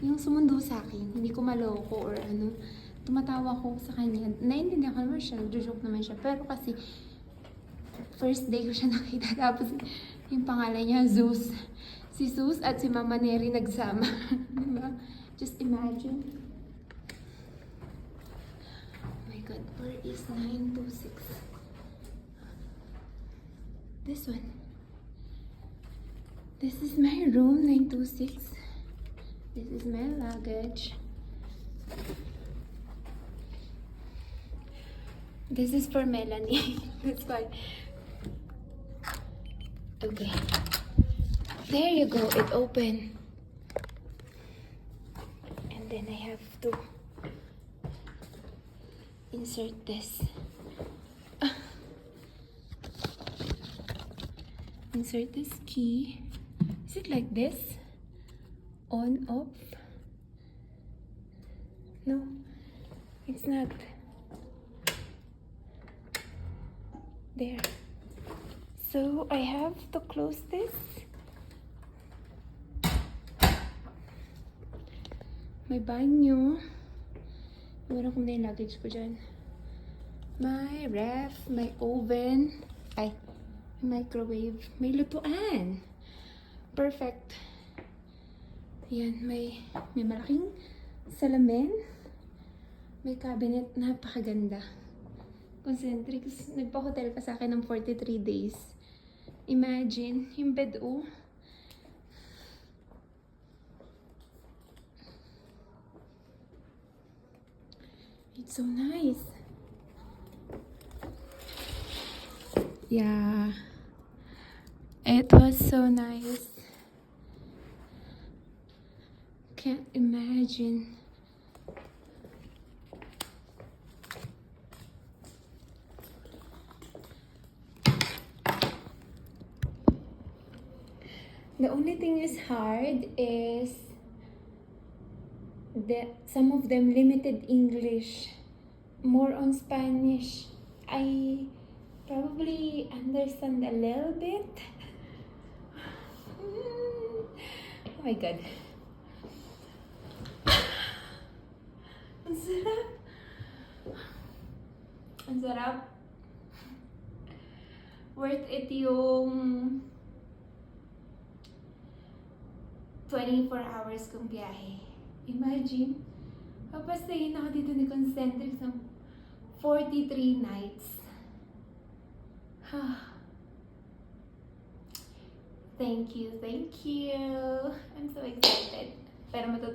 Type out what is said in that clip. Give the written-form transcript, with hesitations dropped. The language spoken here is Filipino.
yung sumundo sa akin, hindi ko maloko or ano, tumatawa ko sa kanya. Naiintindihan ko naman siya, nagjo-joke naman siya. Pero kasi, first day ko siya nakita. Tapos, yung pangalan niya, Zeus. Si Zeus at si Mama Neri nagsama. Diba? Just imagine. Oh my God, where is 926? This one. This is my room, 926. This is my luggage. This is for Melanie. That's why. Okay. There you go. It opened. And then I have to insert this. Insert this key. Is it like this? On, off? No, it's not. There. So I have to close this. May banyo. Iwan ko na yung luggage ko dyan. My ref, my oven. Ay, microwave. May lutuan. Perfect. Ayan, may malaking salamin. May cabinet. Napakaganda. Concentric. Nagpa-hotel pa sa akin ng 43 days. Imagine, yung bed, oh. It's so nice. Yeah. It was so nice. Can't imagine. The only thing is hard is that some of them limited English, more on Spanish. I probably understand a little bit. Oh my God. Ang sarap. Ang sarap. Worth it yung 24 hours kong biyahe. Imagine, papastayin ako dito ni Concentric ng 43 nights. Thank you, thank you. I'm so excited. Pero